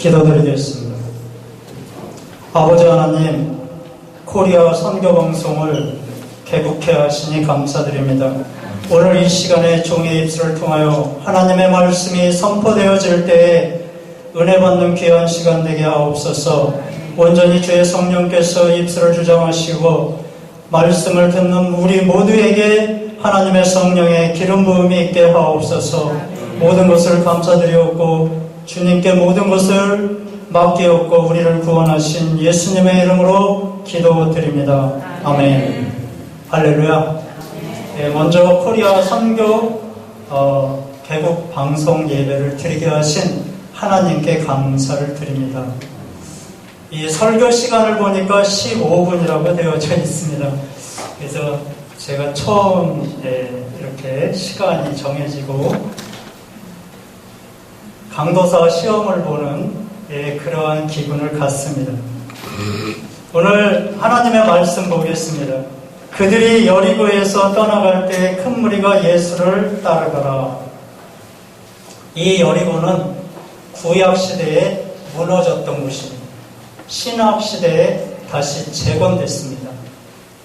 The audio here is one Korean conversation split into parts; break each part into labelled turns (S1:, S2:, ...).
S1: 기도드리겠습니다. 아버지 하나님, 코리아 선교방송을 개국해 하시니 감사드립니다. 오늘 이 시간에 종의 입술을 통하여 하나님의 말씀이 선포되어질 때에 은혜 받는 귀한 시간 되게 하옵소서. 온전히 주의 성령께서 입술을 주장하시고 말씀을 듣는 우리 모두에게 하나님의 성령의 기름 부음이 있게 하옵소서. 모든 것을 감사드리옵고 주님께 모든 것을 맡기옵고 우리를 구원하신 예수님의 이름으로 기도드립니다. 아멘. 할렐루야. 네, 먼저 코리아 선교 개국 방송 예배를 드리게 하신 하나님께 감사를 드립니다. 이 설교 시간을 보니까 15분이라고 되어져 있습니다. 그래서 제가 처음 이렇게 시간이 정해지고 강도사 시험을 보는 그러한 기분을 갖습니다. 오늘 하나님의 말씀 보겠습니다. 그들이 여리고에서 떠나갈 때 큰 무리가 예수를 따르더라. 이 여리고는 구약시대에 무너졌던 곳입니다. 신약시대에 다시 재건됐습니다.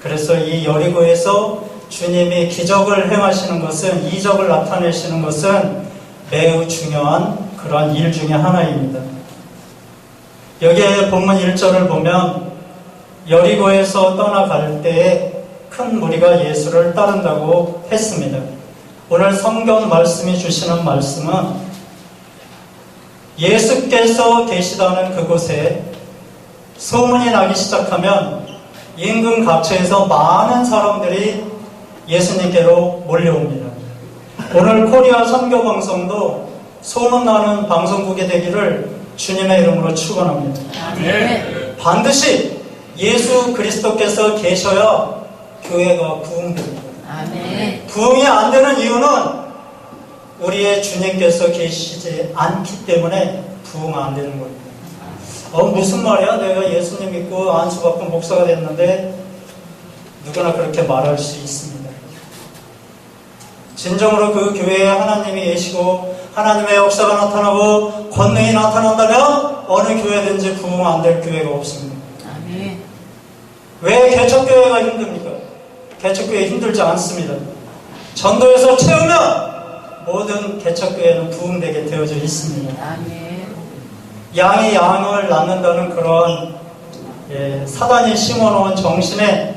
S1: 그래서 이 여리고에서 주님이 기적을 행하시는 것은, 이적을 나타내시는 것은 매우 중요한 그러한 일 중에 하나입니다. 여기에 본문 1절을 보면 여리고에서 떠나갈 때에 큰 무리가 예수를 따른다고 했습니다. 오늘 성경 말씀이 주시는 말씀은 예수께서 계시다는 그곳에 소문이 나기 시작하면 인근 각처에서 많은 사람들이 예수님께로 몰려옵니다. 오늘 코리아 선교방송도 소문나는 방송국이 되기를 주님의 이름으로 축원합니다. 반드시 예수 그리스도께서 계셔야 교회가 부흥됩니다. 부흥이 안 되는 이유는 우리의 주님께서 계시지 않기 때문에 부흥 안 되는 겁니다. 무슨 말이야? 내가 예수님 믿고 안수받고 목사가 됐는데, 누구나 그렇게 말할 수 있습니다. 진정으로 그 교회에 하나님이 계시고 하나님의 역사가 나타나고 권능이 나타난다면 어느 교회든지 부흥 안 될 교회가 없습니다. 아멘. 왜 개척교회가 힘듭니까? 개척교회 힘들지 않습니다. 전도에서 채우면 모든 개척교회는 부흥되게 되어져 있습니다. 아멘. 양이 양을 낳는다는 그런 사단이 심어놓은 정신에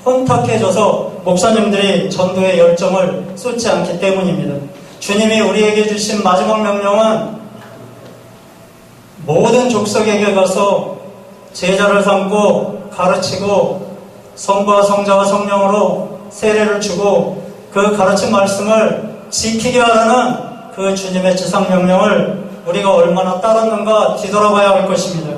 S1: 혼탁해져서 목사님들이 전도의 열정을 쏟지 않기 때문입니다. 주님이 우리에게 주신 마지막 명령은 모든 족속에게 가서 제자를 삼고 가르치고 성부와 성자와 성령으로 세례를 주고 그 가르친 말씀을 지키게 하라는 그 주님의 지상명령을 우리가 얼마나 따랐는가 뒤돌아봐야 할 것입니다.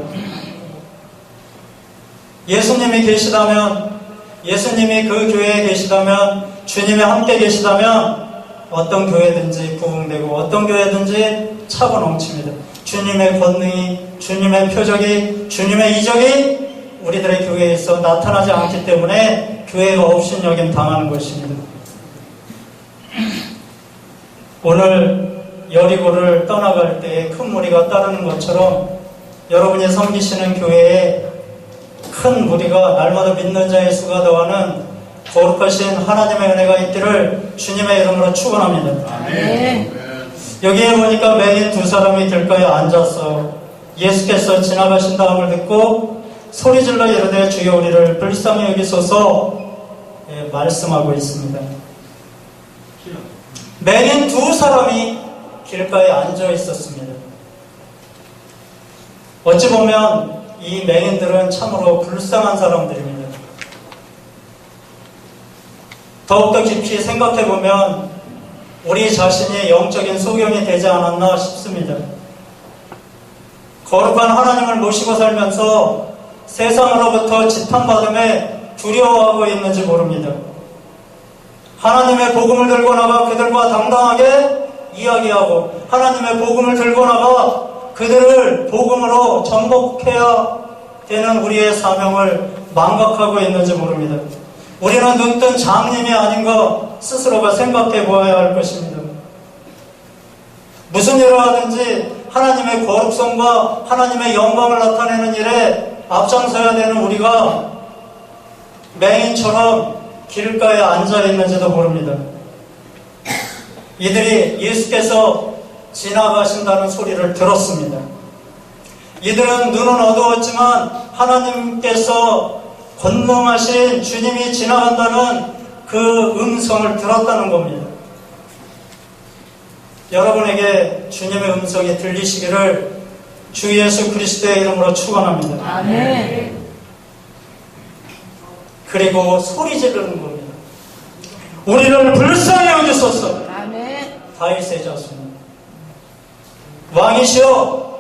S1: 예수님이 계시다면, 예수님이 그 교회에 계시다면, 주님이 함께 계시다면 어떤 교회든지 부흥되고 어떤 교회든지 차고 넘칩니다. 주님의 권능이, 주님의 표적이, 주님의 이적이 우리들의 교회에서 나타나지 않기 때문에 교회가 업신여김 당하는 것입니다. 오늘 여리고를 떠나갈 때 큰 무리가 따르는 것처럼 여러분이 섬기시는 교회에 큰 무리가 날마다 믿는 자의 수가 더하는 거룩하신 하나님의 은혜가 있기를 주님의 이름으로 축원합니다. 아멘. 여기에 보니까 맹인 두 사람이 길가에 앉아서 예수께서 지나가신 다음을 듣고 소리질러 이르되 주여 우리를 불쌍히 여기소서 말씀하고 있습니다. 맹인 두 사람이 길가에 앉아 있었습니다. 어찌 보면 이 맹인들은 참으로 불쌍한 사람들입니다. 더욱더 깊이 생각해보면 우리 자신이 영적인 소경이 되지 않았나 싶습니다. 거룩한 하나님을 모시고 살면서 세상으로부터 지탄받음에 두려워하고 있는지 모릅니다. 하나님의 복음을 들고 나가 그들과 당당하게 이야기하고 하나님의 복음을 들고 나가 그들을 복음으로 정복해야 되는 우리의 사명을 망각하고 있는지 모릅니다. 우리는 눈뜬 장님이 아닌가 스스로가 생각해 보아야 할 것입니다. 무슨 일을 하든지 하나님의 거룩성과 하나님의 영광을 나타내는 일에 앞장서야 되는 우리가 맹인처럼 길가에 앉아있는지도 모릅니다. 이들이 예수께서 지나가신다는 소리를 들었습니다. 이들은 눈은 어두웠지만 하나님께서 권능하신 주님이 지나간다는 그 음성을 들었다는 겁니다. 여러분에게 주님의 음성이 들리시기를 주 예수 그리스도의 이름으로 축원합니다.
S2: 아멘.
S1: 그리고 소리 지르는 겁니다. 우리를 불쌍히 여기소서.
S2: 아멘.
S1: 다윗의 자손, 왕이시여,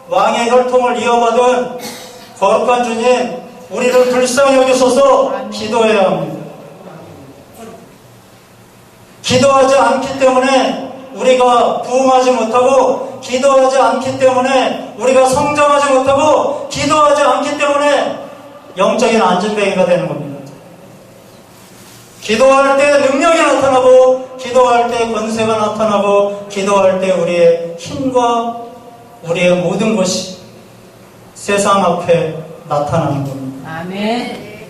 S1: 왕의 혈통을 이어받은 거룩한 주님, 우리를 불쌍히 여기소서. 기도해야 합니다. 기도하지 않기 때문에 우리가 부흥하지 못하고, 기도하지 않기 때문에 우리가 성장하지 못하고, 기도하지 않기 때문에 영적인 안진뱅이가 되는 겁니다. 기도할 때 능력이 나타나고, 기도할 때 권세가 나타나고, 기도할 때 우리의 힘과 우리의 모든 것이 세상 앞에 나타나는 겁니다.
S2: 아멘.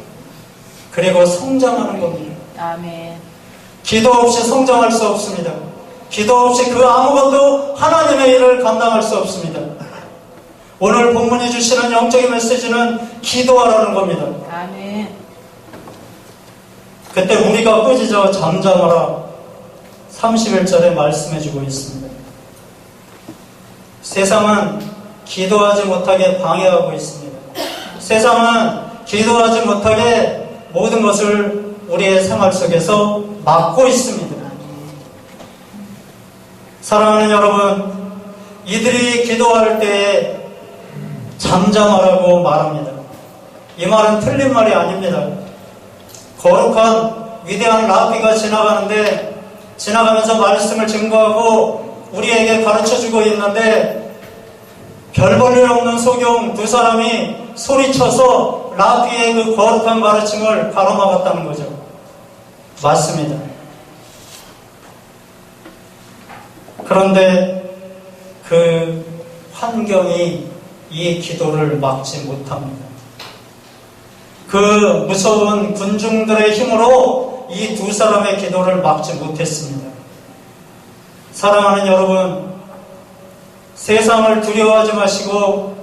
S1: 그리고 성장하는 겁니다.
S2: 아멘.
S1: 기도 없이 성장할 수 없습니다. 기도 없이 그 아무것도 하나님의 일을 감당할 수 없습니다. 오늘 본문이 주시는 영적인 메시지는 기도하라는 겁니다.
S2: 아멘.
S1: 그때 우리가 꾸짖어 잠잠하라 31절에 말씀해주고 있습니다. 세상은 기도하지 못하게 방해하고 있습니다. 세상은 기도하지 못하게 모든 것을 우리의 생활 속에서 막고 있습니다. 사랑하는 여러분, 이들이 기도할 때에 잠잠하라고 말합니다. 이 말은 틀린 말이 아닙니다. 거룩한 위대한 라비가 지나가면서 말씀을 증거하고 우리에게 가르쳐주고 있는데, 별 볼 일 없는 소경 두 사람이 소리쳐서 라비의 그 거룩한 가르침을 가로막았다는 거죠. 맞습니다. 그런데 그 환경이 이 기도를 막지 못합니다. 그 무서운 군중들의 힘으로 이 두 사람의 기도를 막지 못했습니다. 사랑하는 여러분, 세상을 두려워하지 마시고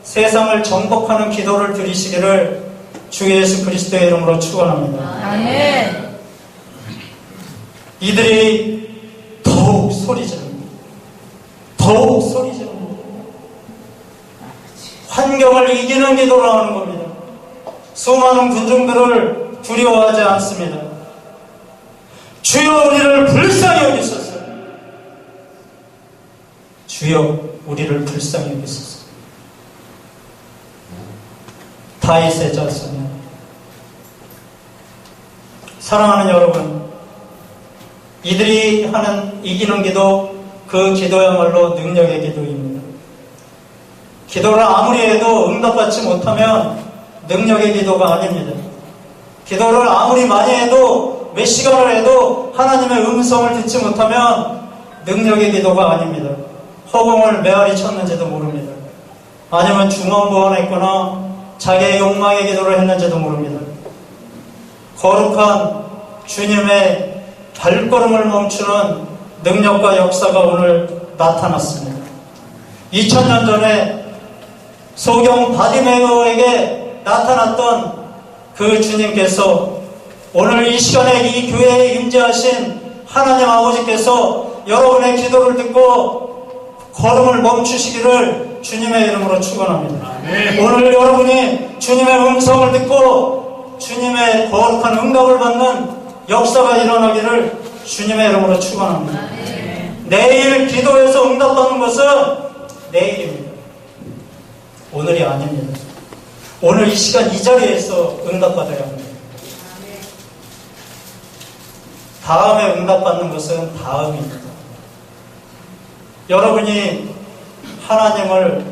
S1: 세상을 정복하는 기도를 드리시기를 주 예수 그리스도의 이름으로 축원합니다.
S2: 아멘.
S1: 이들이 더욱 소리 지릅니다. 더욱 소리 지릅니다. 환경을 이기는 기도를 하는 겁니다. 수많은 군중들을 두려워하지 않습니다. 주여 우리를 불쌍히 여기소서. 주여 우리를 불쌍히 여기소서. 다윗의 자손이여. 사랑하는 여러분, 이들이 하는 이기는 기도, 그 기도야말로 능력의 기도입니다. 기도를 아무리 해도 응답받지 못하면 능력의 기도가 아닙니다. 기도를 아무리 많이 해도 몇 시간을 해도 하나님의 음성을 듣지 못하면 능력의 기도가 아닙니다. 허공을 메아리 쳤는지도 모릅니다. 아니면 중언부언했거나 자기의 욕망의 기도를 했는지도 모릅니다. 거룩한 주님의 발걸음을 멈추는 능력과 역사가 오늘 나타났습니다. 2000년 전에 소경 바디메오에게 나타났던 그 주님께서 오늘 이 시간에 이 교회에 임재하신 하나님 아버지께서 여러분의 기도를 듣고 걸음을 멈추시기를 주님의 이름으로 축원합니다. 오늘 여러분이 주님의 음성을 듣고 주님의 거룩한 응답을 받는 역사가 일어나기를 주님의 이름으로 축원합니다. 내일 기도해서 응답받는 것은 내일입니다. 오늘이 아닙니다. 오늘 이 시간 이 자리에서 응답받아야 합니다. 다음에 응답받는 것은 다음입니다. 여러분이 하나님을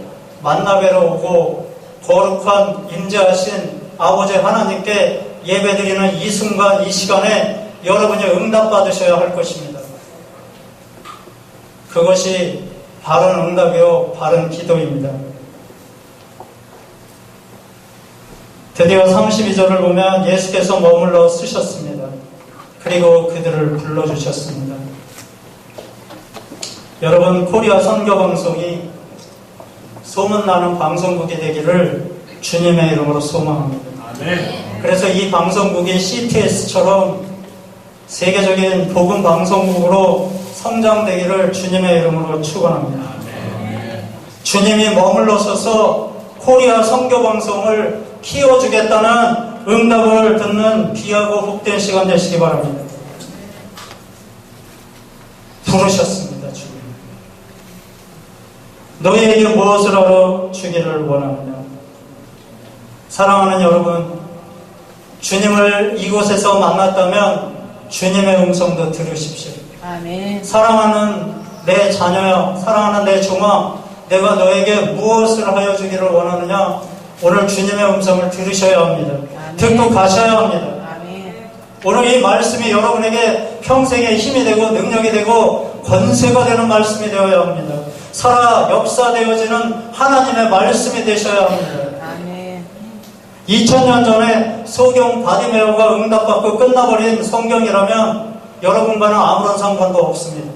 S1: 만나뵈러 오고 거룩한 임재하신 아버지 하나님께 예배드리는 이 순간 이 시간에 여러분이 응답받으셔야 할 것입니다. 그것이 바른 응답이요 바른 기도입니다. 드디어 32절을 보면 예수께서 머물러 쓰셨습니다. 그리고 그들을 불러주셨습니다. 여러분, 코리아 선교방송이 소문나는 방송국이 되기를 주님의 이름으로 소망합니다. 그래서 이 방송국이 CTS처럼 세계적인 복음 방송국으로 성장되기를 주님의 이름으로 축원합니다. 주님이 머물러 서서 코리아 선교방송을 키워주겠다는 응답을 듣는 귀하고 복된 시간 되시기 바랍니다. 부르셨습니다. 주님. 너희에게 무엇을 하러 주기를 원하느냐. 사랑하는 여러분, 주님을 이곳에서 만났다면 주님의 음성도 들으십시오.
S2: 아멘.
S1: 사랑하는 내 자녀야, 사랑하는 내 종아, 내가 너에게 무엇을 하여 주기를 원하느냐. 오늘 주님의 음성을 들으셔야 합니다.
S2: 아멘.
S1: 듣고 가셔야 합니다.
S2: 아멘.
S1: 오늘 이 말씀이 여러분에게 평생의 힘이 되고 능력이 되고 권세가 되는 말씀이 되어야 합니다. 살아 역사되어지는 하나님의 말씀이 되셔야 합니다. 2000년 전에 소경 바디메오가 응답받고 끝나버린 성경이라면 여러분과는 아무런 상관도 없습니다.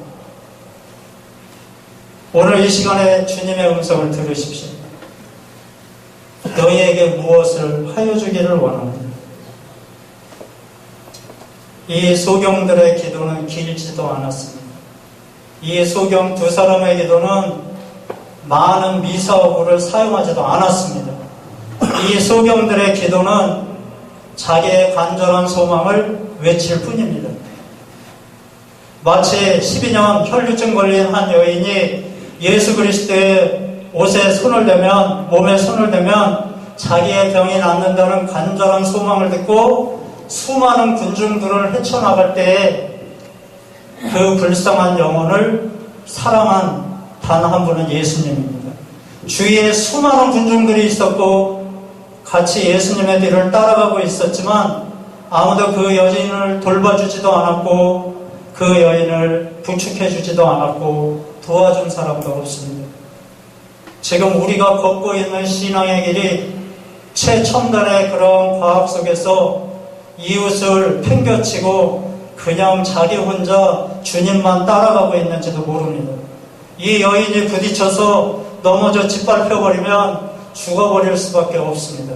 S1: 오늘 이 시간에 주님의 음성을 들으십시오. 너희에게 무엇을 하여 주기를 원하느냐. 이 소경들의 기도는 길지도 않았습니다. 이 소경 두 사람의 기도는 많은 미사오구를 사용하지도 않았습니다. 이 소경들의 기도는 자기의 간절한 소망을 외칠 뿐입니다. 마치 12년 혈류증 걸린 한 여인이 예수 그리스도의 옷에 손을 대면, 몸에 손을 대면 자기의 병이 낫는다는 간절한 소망을 듣고 수많은 군중들을 헤쳐나갈 때에 그 불쌍한 영혼을 사랑한 단 한 분은 예수님입니다. 주위에 수많은 군중들이 있었고 같이 예수님의 뒤를 따라가고 있었지만 아무도 그 여인을 돌봐주지도 않았고 그 여인을 부축해주지도 않았고 도와준 사람도 없습니다. 지금 우리가 걷고 있는 신앙의 길이 최첨단의 그런 과학 속에서 이웃을 팽겨치고 그냥 자기 혼자 주님만 따라가고 있는지도 모릅니다. 이 여인이 부딪혀서 넘어져 짓밟혀버리면 죽어버릴 수밖에 없습니다.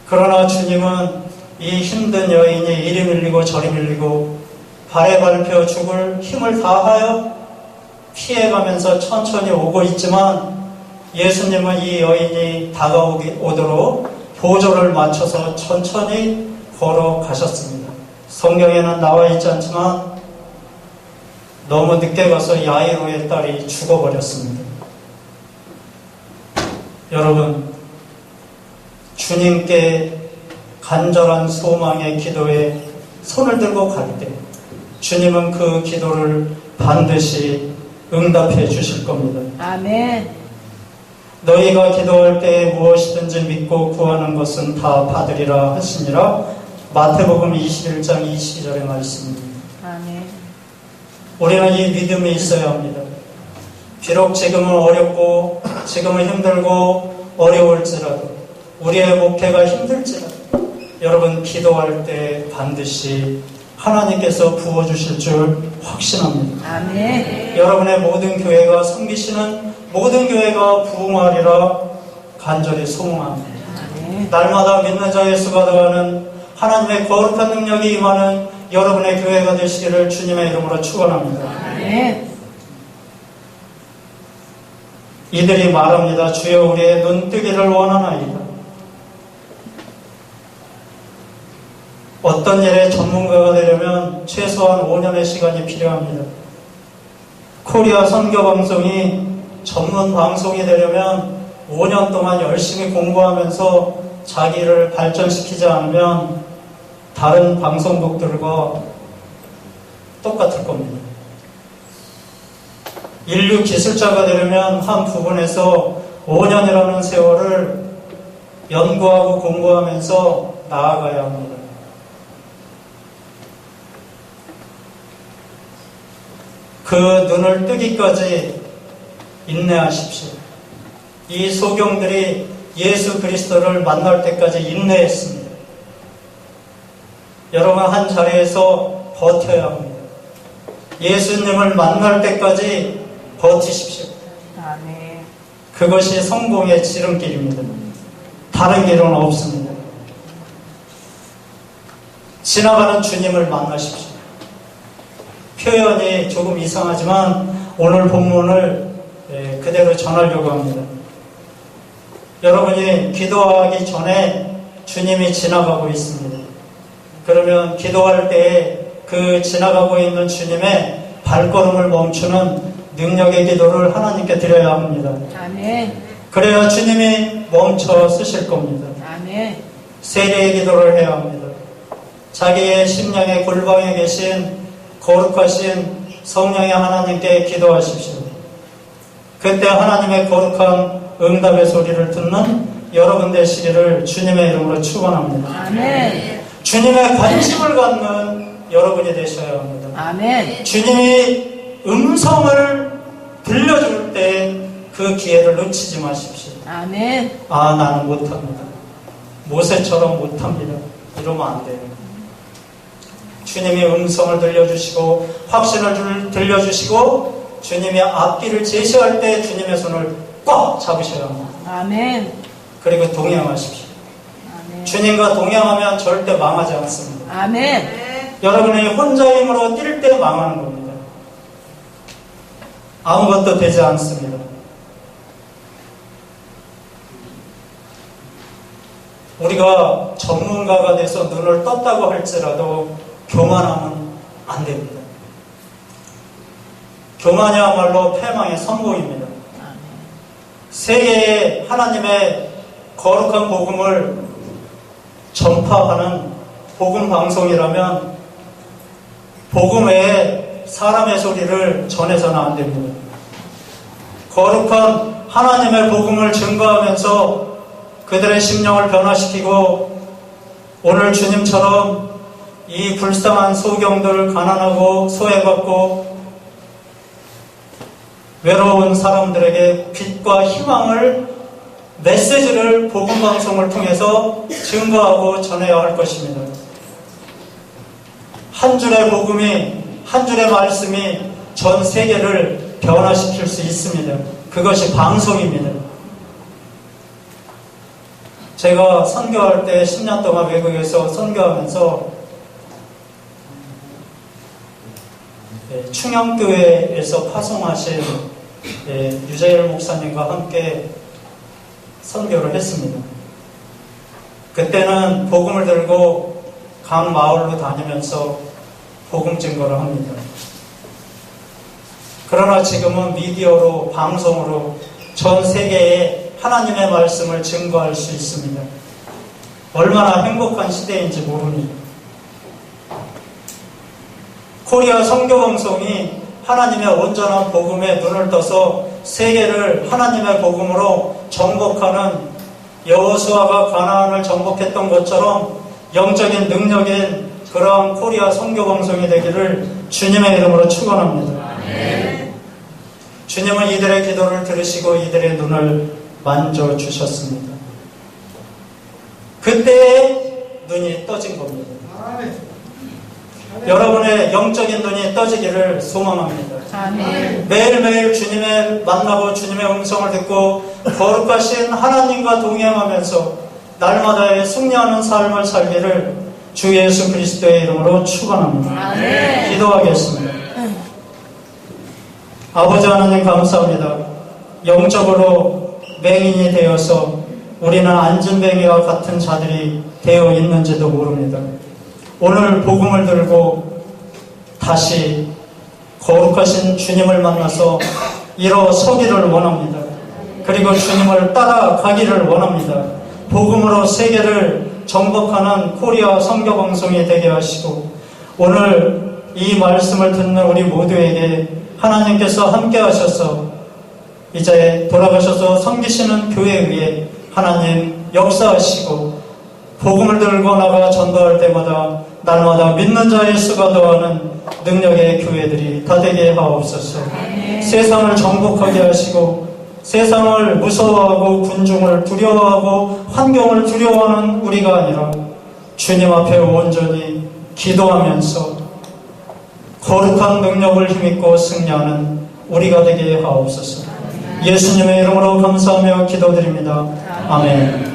S1: 그러나 주님은 이 힘든 여인이 이리 밀리고 저리 밀리고 발에 밟혀 죽을 힘을 다하여 피해가면서 천천히 오고 있지만 예수님은 이 여인이 다가오도록 보조를 맞춰서 천천히 걸어가셨습니다. 성경에는 나와 있지 않지만 너무 늦게 가서 야이로의 딸이 죽어버렸습니다. 여러분, 주님께 간절한 소망의 기도에 손을 들고 갈 때 주님은 그 기도를 반드시 응답해 주실 겁니다.
S2: 아멘.
S1: 너희가 기도할 때 무엇이든지 믿고 구하는 것은 다 받으리라 하시니라. 마태복음 21장 22절의 말씀입니다.
S2: 아멘.
S1: 우리는 이 믿음이 있어야 합니다. 비록 지금은 어렵고 지금은 힘들고 어려울지라도 우리의 목회가 힘들지라도 여러분 기도할 때 반드시 하나님께서 부어주실 줄 확신합니다.
S2: 아멘.
S1: 여러분의 모든 교회가 섬기시는 모든 교회가 부흥하리라 간절히 소망합니다.
S2: 아멘.
S1: 날마다 믿는 자의 수가 더하는 하나님의 거룩한 능력이 임하는 여러분의 교회가 되시기를 주님의 이름으로 축원합니다.
S2: 아멘.
S1: 이들이 말합니다. 주여 우리의 눈 뜨기를 원하나이다. 어떤 일에 전문가가 되려면 최소한 5년의 시간이 필요합니다. 코리아 선교방송이 전문 방송이 되려면 5년 동안 열심히 공부하면서 자기를 발전시키지 않으면 다른 방송국들과 똑같을 겁니다. 인류 기술자가 되려면 한 부분에서 5년이라는 세월을 연구하고 공부하면서 나아가야 합니다. 그 눈을 뜨기까지 인내하십시오. 이 소경들이 예수 그리스도를 만날 때까지 인내했습니다. 여러분 한 자리에서 버텨야 합니다. 예수님을 만날 때까지 버티십시오.
S2: 아멘.
S1: 그것이 성공의 지름길입니다. 다른 길은 없습니다. 지나가는 주님을 만나십시오. 표현이 조금 이상하지만 오늘 본문을 그대로 전하려고 합니다. 여러분이 기도하기 전에 주님이 지나가고 있습니다. 그러면 기도할 때에 그 지나가고 있는 주님의 발걸음을 멈추는 능력의 기도를 하나님께 드려야 합니다.
S2: 아멘.
S1: 그래야 주님이 멈춰 쓰실 겁니다.
S2: 아멘.
S1: 세례의 기도를 해야 합니다. 자기의 심령의 골방에 계신 거룩하신 성령의 하나님께 기도하십시오. 그때 하나님의 거룩한 응답의 소리를 듣는 여러분 되시기를 주님의 이름으로 축원합니다.
S2: 아멘.
S1: 주님의 관심을 갖는 여러분이 되셔야 합니다.
S2: 아멘.
S1: 주님이 음성을 들려줄 때 그 기회를 놓치지 마십시오.
S2: 아멘.
S1: 아, 나는 못합니다. 모세처럼 못합니다. 이러면 안 돼요. 주님이 음성을 들려주시고 확신을 들려주시고 주님이 앞길을 제시할 때 주님의 손을 꽉 잡으셔야 합니다.
S2: 아멘.
S1: 그리고 동행하십시오.
S2: 아멘.
S1: 주님과 동행하면 절대 망하지 않습니다.
S2: 아멘.
S1: 여러분이 혼자 힘으로 뛸 때 망하는 겁니다. 아무것도 되지 않습니다. 우리가 전문가가 돼서 눈을 떴다고 할지라도 교만하면 안 됩니다. 교만이야말로 패망의 선봉입니다. 세계에 하나님의 거룩한 복음을 전파하는 복음 방송이라면 복음 외에 사람의 소리를 전해서는 안 됩니다. 거룩한 하나님의 복음을 증거하면서 그들의 심령을 변화시키고 오늘 주님처럼 이 불쌍한 소경들, 가난하고 소외받고 외로운 사람들에게 빛과 희망을, 메시지를 복음방송을 통해서 증거하고 전해야 할 것입니다. 한 줄의 복음이, 한 줄의 말씀이 전 세계를 변화시킬 수 있습니다. 그것이 방송입니다. 제가 선교할 때 10년 동안 외국에서 선교하면서 충영교회에서 파송하신 유재일 목사님과 함께 선교를 했습니다. 그때는 복음을 들고 각 마을로 다니면서 복음 증거를 합니다. 그러나 지금은 미디어로, 방송으로 전 세계에 하나님의 말씀을 증거할 수 있습니다. 얼마나 행복한 시대인지 모르니. 코리아 선교방송이 하나님의 온전한 복음에 눈을 떠서 세계를 하나님의 복음으로 정복하는 여호수아가 가나안을 정복했던 것처럼 영적인 능력인 그러한 코리아 선교방송이 되기를 주님의 이름으로 축원합니다. 주님은 이들의 기도를 들으시고 이들의 눈을 만져주셨습니다. 그때의 눈이 떠진 겁니다. 여러분의 영적인 눈이 떠지기를 소망합니다.
S2: 아멘.
S1: 매일매일 주님을 만나고 주님의 음성을 듣고 거룩하신 하나님과 동행하면서 날마다의 승리하는 삶을 살기를 주 예수 그리스도의 이름으로 축원합니다.
S2: 아멘.
S1: 기도하겠습니다. 아버지 하나님 감사합니다. 영적으로 맹인이 되어서 우리는 안진뱅이와 같은 자들이 되어 있는지도 모릅니다. 오늘 복음을 들고 다시 거룩하신 주님을 만나서 일어서기를 원합니다. 그리고 주님을 따라가기를 원합니다. 복음으로 세계를 정복하는 코리아 선교방송이 되게 하시고 오늘 이 말씀을 듣는 우리 모두에게 하나님께서 함께 하셔서 이제 돌아가셔서 섬기시는 교회 위에 하나님 역사하시고 복음을 들고 나가 전도할 때마다 날마다 믿는 자의 수가 더하는 능력의 교회들이 다 되게 하옵소서. 세상을 정복하게 하시고 세상을 무서워하고 군중을 두려워하고 환경을 두려워하는 우리가 아니라 주님 앞에 온전히 기도하면서 거룩한 능력을 힘입고 승리하는 우리가 되게 하옵소서. 예수님의 이름으로 감사하며 기도드립니다. 아멘.